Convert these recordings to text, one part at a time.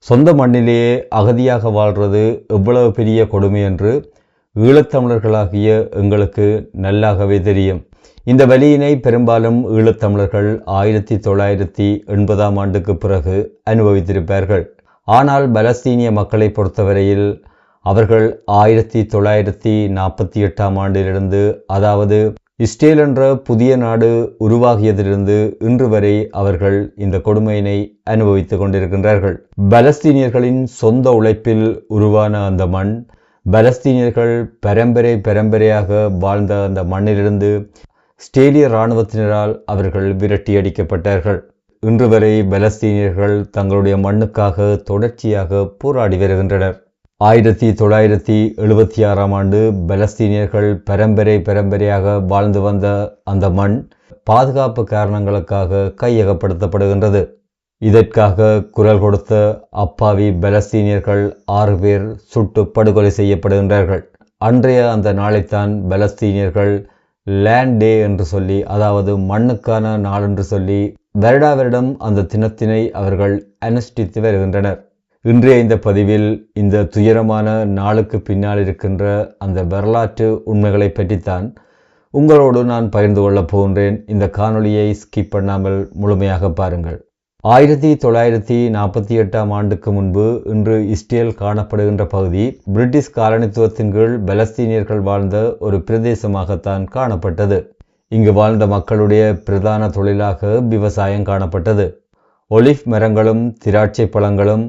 சொந்த மண்ணிலேயே அகதியாக வாழ்றது எவ்வளவு பெரிய கொடுமை என்று ஈழத்தமிழர்களாகிய எங்களுக்கு நல்லாகவே தெரியும். இந்த வலியினை பெரும்பாலும் ஈழத்தமிழர்கள் 1980 ஆண்டுக்கு பிறகு அனுபவித்திருப்பார்கள். ஆனால் பலஸ்தீனிய மக்களை பொறுத்தவரையில் அவர்கள் 1948 ஆண்டிலிருந்து, அதாவது இஸ்ரேல் என்ற புதிய நாடு உருவாகியதிலிருந்து இன்று வரை அவர்கள் இந்த கொடுமையினை அனுபவித்துக் கொண்டிருக்கின்றார்கள். பலஸ்தீனியர்களின் சொந்த உழைப்பில் உருவான அந்த மண், பலஸ்தீனியர்கள் பரம்பரையாக வாழ்ந்த அந்த மண்ணிலிருந்து இஸ்ரேலிய இராணுவத்தினரால் அவர்கள் விரட்டியடிக்கப்பட்டார்கள். இன்று வரை பலஸ்தீனியர்கள் தங்களுடைய மண்ணுக்காக தொடர்ச்சியாக போராடி வருகின்றனர். 1976 ஆண்டு பலஸ்தீனியர்கள் பரம்பரையாக வாழ்ந்து வந்த அந்த மண் பாதுகாப்பு காரணங்களுக்காக கையகப்படுத்தப்படுகின்றது. இதற்காக குரல் கொடுத்த அப்பாவி பலஸ்தீனியர்கள் 6 பேர் சுட்டு படுகொலை செய்யப்படுகின்றார்கள். அன்றைய அந்த நாளைத்தான் பலஸ்தீனியர்கள் லேண்ட் டே என்று சொல்லி, அதாவது மண்ணுக்கான நாள் என்று சொல்லி வருடம் அந்த தினத்தினை அவர்கள் அனுஷ்டித்து வருகின்றனர். இன்றைய இந்த பதிவில் இந்த துயரமான நாளுக்கு பின்னால் இருக்கின்ற அந்த வரலாற்று உண்மைகளை பற்றித்தான் உங்களோடு நான் பகிர்ந்து கொள்ளப் போகின்றேன். இந்த காணொளியை ஸ்கிப் பண்ணாமல் முழுமையாக பாருங்கள். 1948 ஆண்டுக்கு முன்பு இன்று இஸ்ரேல் காணப்படுகின்ற பகுதி பிரிட்டிஷ் காலனித்துவத்தின் கீழ் பலஸ்தீனியர்கள் வாழ்ந்த ஒரு பிரதேசமாகத்தான் காணப்பட்டது. இங்கு வாழ்ந்த மக்களுடைய பிரதான தொழிலாக விவசாயம் காணப்பட்டது. ஒலிவ் மரங்களும் திராட்சை பழங்களும்,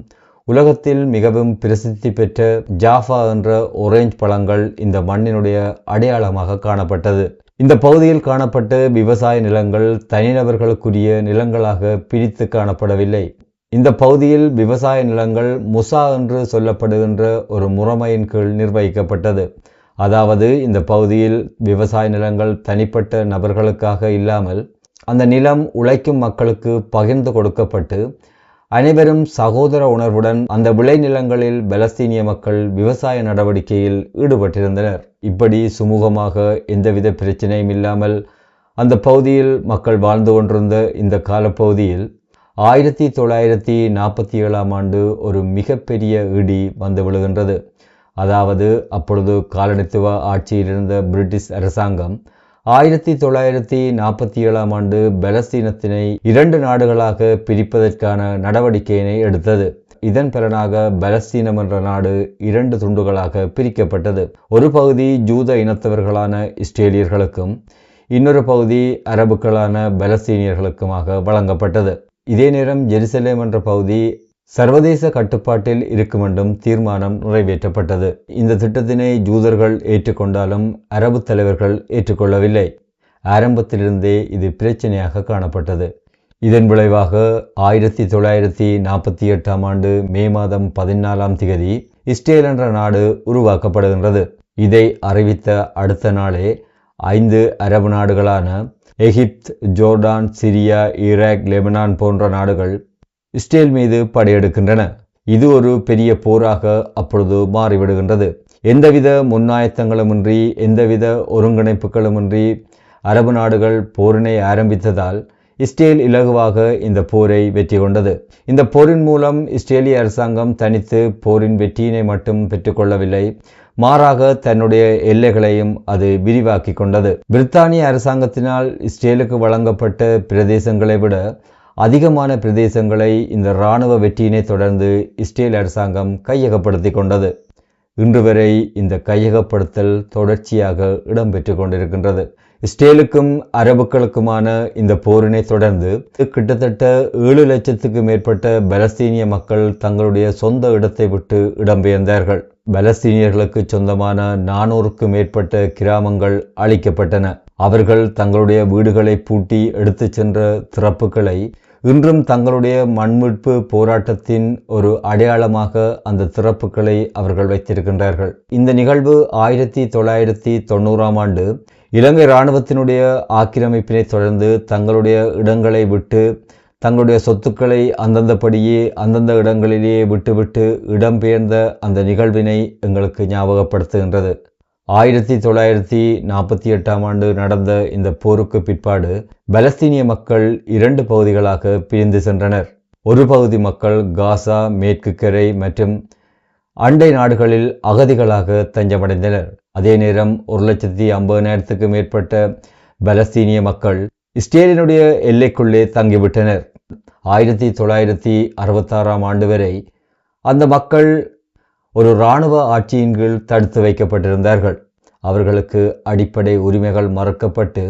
உலகத்தில் மிகவும் பிரசித்தி பெற்ற ஜாஃபா என்ற ஒரேஞ்ச் பழங்கள் இந்த மண்ணினுடைய அடையாளமாக காணப்பட்டது. இந்த பகுதியில் காணப்பட்ட விவசாய நிலங்கள் தனிநபர்களுக்குரிய நிலங்களாக பிரித்து காணப்படவில்லை. இந்த பகுதியில் விவசாய நிலங்கள் முசா என்று சொல்லப்படுகின்ற ஒரு முறைமையின் கீழ் நிர்வகிக்கப்பட்டது. அதாவது இந்த பகுதியில் விவசாய நிலங்கள் தனிப்பட்ட நபர்களுக்காக இல்லாமல் அந்த நிலம் உழைக்கும் மக்களுக்கு பகிர்ந்து கொடுக்கப்பட்டு அனைவரும் சகோதர உணர்வுடன் அந்த விளைநிலங்களில் பலஸ்தீனிய மக்கள் விவசாய நடவடிக்கையில் ஈடுபட்டிருந்தனர். இப்படி சுமூகமாக எந்தவித பிரச்சனையும் இல்லாமல் அந்த பகுதியில் மக்கள் வாழ்ந்து கொண்டிருந்த இந்த காலப்பகுதியில் 1947 ஆண்டு ஒரு மிகப்பெரிய இடி வந்து விழுகின்றது. அதாவது அப்பொழுது காலனித்துவ ஆட்சியில் இருந்த பிரிட்டிஷ் அரசாங்கம் 1947 ஆண்டு பலஸ்தீனத்தினை 2 நாடுகளாக பிரிப்பதற்கான நடவடிக்கையினை எடுத்தது. இதன் பலனாக பலஸ்தீனம் என்ற நாடு 2 துண்டுகளாக பிரிக்கப்பட்டது. ஒரு பகுதி ஜூத இனத்தவர்களான இஸ்ரேலியர்களுக்கும் இன்னொரு பகுதி அரபுக்களான பலஸ்தீனியர்களுக்குமாக வழங்கப்பட்டது. இதே நேரம் ஜெருசலேம் என்ற பகுதி சர்வதேச கட்டுப்பாட்டில் இருக்கும் என்றும் தீர்மானம் நிறைவேற்றப்பட்டது. இந்த திட்டத்தினை ஜூதர்கள் ஏற்றுக்கொண்டாலும் அரபு தலைவர்கள் ஏற்றுக்கொள்ளவில்லை. ஆரம்பத்திலிருந்தே இது பிரச்சனையாக காணப்பட்டது. இதன் விளைவாக 1948 ஆண்டு மே மாதம் 14 இஸ்ரேல் என்ற நாடு உருவாக்கப்படுகின்றது. இதை அறிவித்த அடுத்த நாளே 5 அரபு நாடுகளான எகிப்து, ஜோர்டான், சிரியா, ஈராக், லெபனான் போன்ற நாடுகள் இஸ்ரேல் மீது படையெடுக்கின்றன. இது ஒரு பெரிய போராக அப்பொழுது மாறிவிடுகின்றது. எந்தவித முன்னாயத்தங்களுமின்றி, எந்தவித ஒருங்கிணைப்புகளுமின்றி அரபு நாடுகள் போரினை ஆரம்பித்ததால் இஸ்ரேல் இலகுவாக இந்த போரை வெற்றி கொண்டது. இந்த போரின் மூலம் இஸ்ரேலிய அரசாங்கம் தனித்து போரின் வெற்றியினை மட்டும் பெற்றுக்கொள்ளவில்லை, மாறாக தன்னுடைய எல்லைகளையும் அது விரிவாக்கி கொண்டது. பிரித்தானிய அரசாங்கத்தினால் இஸ்ரேலுக்கு வழங்கப்பட்ட பிரதேசங்களை விட அதிகமான பிரதேசங்களை இந்த இராணுவ வெற்றியினை தொடர்ந்து இஸ்ரேல் அரசாங்கம் கையகப்படுத்தி கொண்டது. இன்று வரை இந்த கையகப்படுத்தல் தொடர்ச்சியாக இடம்பெற்று கொண்டிருக்கின்றது. இஸ்ரேலுக்கும் அரபுக்களுக்குமான இந்த போரினை தொடர்ந்து கிட்டத்தட்ட 7 லட்சத்துக்கு மேற்பட்ட பலஸ்தீனிய மக்கள் தங்களுடைய சொந்த இடத்தை விட்டு இடம்பெயர்ந்தார்கள். பலஸ்தீனியர்களுக்கு சொந்தமான 400க்கும் மேற்பட்ட கிராமங்கள் அழிக்கப்பட்டன. அவர்கள் தங்களுடைய வீடுகளை பூட்டி எடுத்து சென்ற திறப்புகளை இன்றும் தங்களுடைய மண்மீட்பு போராட்டத்தின் ஒரு அடையாளமாக அந்த திறப்புகளை அவர்கள் வைத்திருக்கின்றார்கள். இந்த நிகழ்வு 1990 ஆண்டு இலங்கை இராணுவத்தினுடைய ஆக்கிரமிப்பினை தொடர்ந்து தங்களுடைய இடங்களை விட்டு, தங்களுடைய சொத்துக்களை அந்தந்த இடங்களிலேயே விட்டுவிட்டு இடம்பெயர்ந்த அந்த நிகழ்வினை எங்களுக்கு ஞாபகப்படுத்துகின்றது. 1948 ஆண்டு நடந்த இந்த போருக்கு பிற்பாடு பலஸ்தீனிய மக்கள் 2 பகுதிகளாக பிரிந்து சென்றனர். ஒரு பகுதி மக்கள் காசா, மேற்கு கரை மற்றும் அண்டை நாடுகளில் அகதிகளாக தஞ்சமடைந்தனர். அதே நேரம் 1,50,000 மேற்பட்ட பலஸ்தீனிய மக்கள் இஸ்ரேலினுடைய எல்லைக்குள்ளே தங்கிவிட்டனர். 1966 ஆண்டு வரை அந்த மக்கள் ஒரு இராணுவ ஆட்சியின் கீழ் தடுத்து வைக்கப்பட்டிருந்தார்கள். அவர்களுக்கு அடிப்படை உரிமைகள் மறுக்கப்பட்டு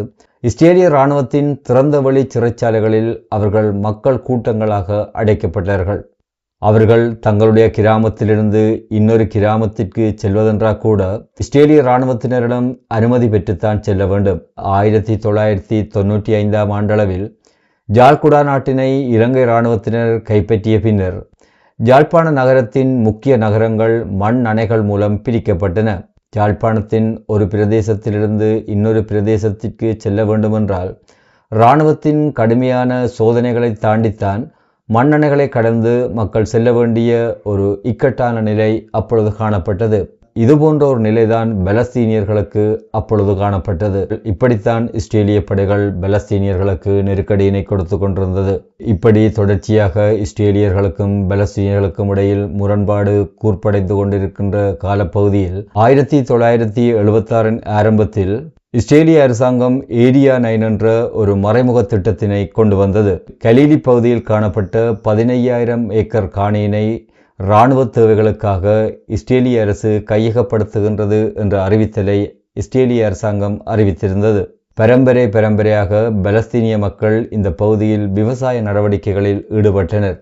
இஸ்ரேலிய இராணுவத்தின் திறந்த வழி சிறைச்சாலைகளில் அவர்கள் மக்கள் கூட்டங்களாக அடைக்கப்பட்டார்கள். அவர்கள் தங்களுடைய கிராமத்திலிருந்து இன்னொரு கிராமத்திற்கு செல்வதென்றால் கூட இஸ்ரேலிய இராணுவத்தினரிடம் அனுமதி பெற்றுத்தான் செல்ல வேண்டும். 1995 ஆண்டளவில் ஜாழ்குடா நாட்டினை இலங்கை இராணுவத்தினர் கைப்பற்றிய பின்னர் யாழ்ப்பாண நகரத்தின் முக்கிய நகரங்கள் மண் அணைகள் மூலம் பிரிக்கப்பட்டன. யாழ்ப்பாணத்தின் ஒரு பிரதேசத்திலிருந்து இன்னொரு பிரதேசத்திற்கு செல்ல வேண்டுமென்றால் இராணுவத்தின் கடுமையான சோதனைகளை தாண்டித்தான் மண்ணணைகளை கடந்து மக்கள் செல்ல வேண்டிய ஒரு இக்கட்டான நிலை அப்பொழுது காணப்பட்டது. இதுபோன்ற ஒரு நிலைதான் பலஸ்தீனியர்களுக்கு அப்பொழுது காணப்பட்டது. இப்படித்தான் இஸ்ரேலிய படைகள் பலஸ்தீனியர்களுக்கு நெருக்கடியினை கொடுத்து கொண்டிருந்தது. இப்படி தொடர்ச்சியாக இஸ்ரேலியர்களுக்கும் பலஸ்தீனியர்களுக்கும் இடையில் முரண்பாடு கூர்ப்படைந்து கொண்டிருக்கின்ற காலப்பகுதியில் 1976 ஆரம்பத்தில் இஸ்ரேலிய அரசாங்கம் ஏரியா 9 என்ற ஒரு மறைமுக திட்டத்தினை கொண்டு வந்தது. கலீலி பகுதியில் காணப்பட்ட 15,000 ஏக்கர் காணியினை இராணுவ தேவைகளுக்காக இஸ்ரேலிய அரசு கையகப்படுத்துகின்றது என்ற அறிவித்தலை இஸ்ரேலிய அரசாங்கம் அறிவித்திருந்தது. பரம்பரையாக பலஸ்தீனிய மக்கள் இந்த பகுதியில் விவசாய நடவடிக்கைகளில் ஈடுபட்டனர்.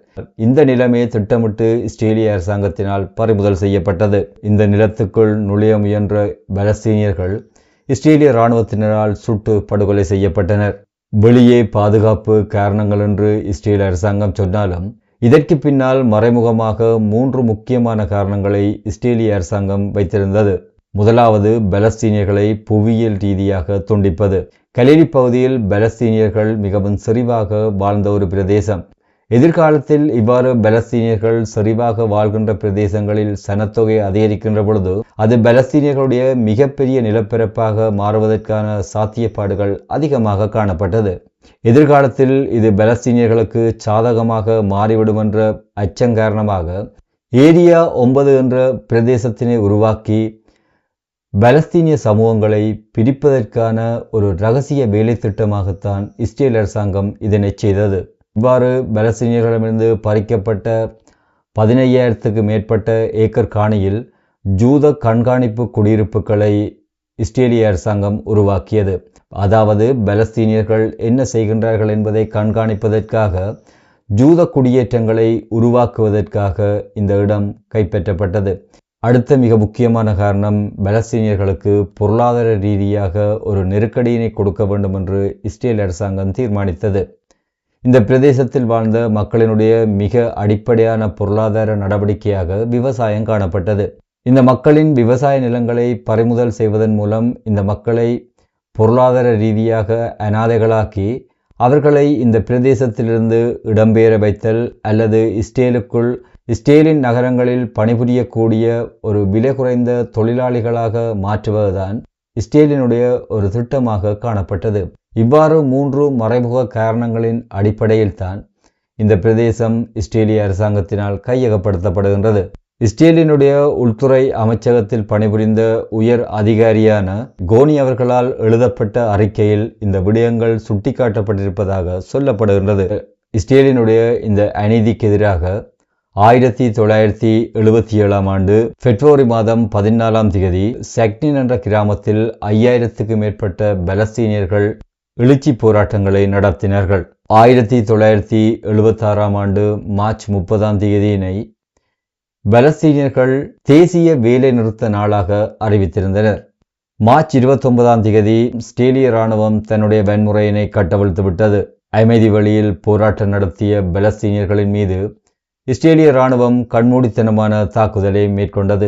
இந்த நிலைமை திட்டமிட்டு இஸ்ரேலிய அரசாங்கத்தினால் பறிமுதல் செய்யப்பட்டது. இந்த நிலத்துக்குள் நுழைய முயன்ற பலஸ்தீனியர்கள் இஸ்ரேலிய இராணுவத்தினரால் சுட்டு படுகொலை செய்யப்பட்டனர். வெளியே பாதுகாப்பு காரணங்கள் என்று இஸ்ரேல் அரசாங்கம் சொன்னாலும் இதற்கு பின்னால் மறைமுகமாக 3 முக்கியமான காரணங்களை இஸ்ரேலிய அரசாங்கம் வைத்திருந்தது. முதலாவது, பலஸ்தீனியர்களை புவியியல் ரீதியாக துண்டிப்பது. கலீலி பகுதியில் பலஸ்தீனியர்கள் மிகவும் செறிவாக வாழ்ந்த ஒரு பிரதேசம். எதிர்காலத்தில் இவ்வாறு பலஸ்தீனியர்கள் செறிவாக வாழ்கின்ற பிரதேசங்களில் சனத்தொகை அதிகரிக்கின்ற பொழுது அது பலஸ்தீனியர்களுடைய மிகப்பெரிய நிலப்பரப்பாக மாறுவதற்கான சாத்தியப்பாடுகள் அதிகமாக காணப்பட்டது. எதிர்காலத்தில் இது பலஸ்தீனியர்களுக்கு சாதகமாக மாறிவிடும் என்ற அச்சம் காரணமாக ஏரியா 9 என்ற பிரதேசத்தினை உருவாக்கி பலஸ்தீனிய சமூகங்களை பிரிப்பதற்கான ஒரு இரகசிய வேலை திட்டமாகத்தான் இஸ்ரேல் அரசாங்கம் இதனை செய்தது. இவ்வாறு பலஸ்தீனியர்களிடமிருந்து பறிக்கப்பட்ட 15,000 மேற்பட்ட ஏக்கர் காணியில் ஜூத கண்காணிப்பு குடியிருப்புகளை இஸ்ரேலிய அரசாங்கம் உருவாக்கியது. அதாவது பலஸ்தீனியர்கள் என்ன செய்கின்றார்கள் என்பதை கண்காணிப்பதற்காக ஜூத குடியேற்றங்களை உருவாக்குவதற்காக இந்த இடம் கைப்பற்றப்பட்டது. அடுத்த மிக முக்கியமான காரணம், பலஸ்தீனியர்களுக்கு பொருளாதார ரீதியாக ஒரு நெருக்கடியினை கொடுக்க வேண்டும் என்று இஸ்ரேல் அரசாங்கம் தீர்மானித்தது. இந்த பிரதேசத்தில் வாழ்ந்த மக்களினுடைய மிக அடிப்படையான பொருளாதார நடவடிக்கையாக விவசாயம் காணப்பட்டது. இந்த மக்களின் விவசாய நிலங்களை பறிமுதல் செய்வதன் மூலம் இந்த மக்களை பொருளாதார ரீதியாக அனாதைகளாக்கி அவர்களை இந்த பிரதேசத்திலிருந்து இடம்பெயர வைத்தல் அல்லது இஸ்ரேலின் நகரங்களில் பணிபுரியக்கூடிய ஒரு விலை குறைந்த தொழிலாளிகளாக மாற்றுவதுதான் இஸ்ரேலினுடைய ஒரு திட்டமாக காணப்பட்டது. இவ்வாறு 3 மறைமுக காரணங்களின் அடிப்படையில் தான் இந்த பிரதேசம் இஸ்ரேலிய அரசாங்கத்தினால் கையகப்படுத்தப்படுகின்றது. இஸ்ரேலினுடைய உள்துறை அமைச்சகத்தில் பணிபுரிந்த உயர் அதிகாரியான கோனி அவர்களால் எழுதப்பட்ட அறிக்கையில் இந்த விடயங்கள் சுட்டிக்காட்டப்பட்டிருப்பதாக சொல்லப்படுகின்றது. இஸ்ரேலினுடைய இந்த அநீதிக்கு எதிராக 1977 ஆண்டு பிப்ரவரி மாதம் 14 சக்னின் என்ற கிராமத்தில் 5000 மேற்பட்ட பலஸ்தீனியர்கள் எழுச்சி போராட்டங்களை நடத்தினார்கள். 1976 ஆண்டு மார்ச் 30 பலஸ்தீனியர்கள் தேசிய வேலை நிறுத்த நாளாக அறிவித்திருந்தனர். மார்ச் 29 இஸ்ரேலிய இராணுவம் தன்னுடைய வன்முறையினை கட்டவிழ்த்து விட்டது. அமைதி வழியில் போராட்டம் நடத்திய பலஸ்தீனியர்களின் மீது இஸ்ரேலிய இராணுவம் கண்மூடித்தனமான தாக்குதலை மேற்கொண்டது.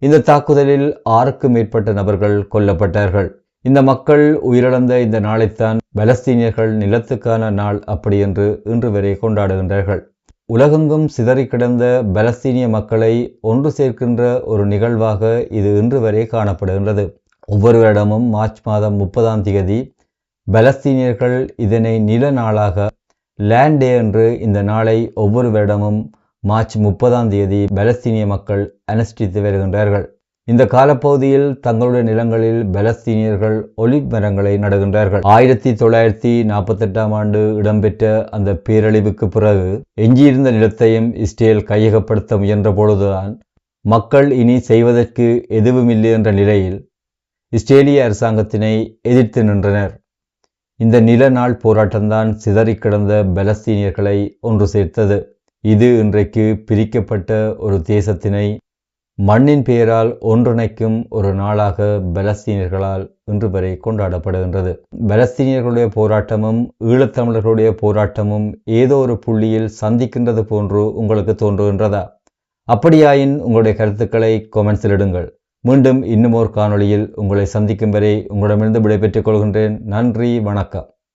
இந்த தாக்குதலில் 6க்கு மேற்பட்ட நபர்கள் கொல்லப்பட்டார்கள். இந்த மக்கள் உயிரிழந்த இந்த நாளைத்தான் பலஸ்தீனியர்கள் நிலத்துக்கான நாள் அப்படி என்று இன்று வரை கொண்டாடுகின்றார்கள். உலகெங்கும் சிதறி கிடந்த பலஸ்தீனிய மக்களை ஒன்று சேர்க்கின்ற ஒரு நிகழ்வாக இது இன்று வரை காணப்படுகின்றது. ஒவ்வொரு வருடமும் மார்ச் மாதம் 30 பலஸ்தீனியர்கள் இதனை நில நாளாக லேண்ட் டே என்று இந்த நாளை ஒவ்வொரு வருடமும் மார்ச் 30ஆம் தேதி பலஸ்தீனிய மக்கள் அனுஷ்டித்து வருகின்றார்கள். இந்த காலப்பகுதியில் தங்களுடைய நிலங்களில் பலஸ்தீனியர்கள் ஒலிவ் மரங்களை நடுகின்றார்கள். 1948ஆம் ஆண்டு இடம்பெற்ற அந்த பேரழிவுக்கு பிறகு எஞ்சியிருந்த நிலத்தையும் இஸ்ரேல் கையகப்படுத்த முயன்ற பொழுதுதான் மக்கள் இனி செய்வதற்கு எதுவுமில்லை என்ற நிலையில் இஸ்ரேலிய அரசாங்கத்தினை எதிர்த்து நின்றனர். இந்த நில நாள் போராட்டம்தான் சிதறி கிடந்த பலஸ்தீனியர்களை ஒன்று சேர்த்தது. இது இன்றைக்கு பிரிக்கப்பட்ட ஒரு தேசத்தினை மண்ணின் பெயரால் ஒன்றிணைக்கும் ஒரு நாளாக பலஸ்தீனியர்களால் இன்று வரை கொண்டாடப்படுகின்றது. பலஸ்தீனியர்களுடைய போராட்டமும் ஈழத்தமிழர்களுடைய போராட்டமும் ஏதோ ஒரு புள்ளியில் சந்திக்கின்றது போன்று உங்களுக்கு தோன்றுகின்றதா? அப்படியாயின் உங்களுடைய கருத்துக்களை கொமெண்ட்ஸில் இடுங்கள். மீண்டும் இன்னும் ஒரு காணொளியில் உங்களை சந்திக்கும் வரை உங்களிடமிருந்து விடைபெற்றுக் கொள்கின்றேன். நன்றி, வணக்கம்.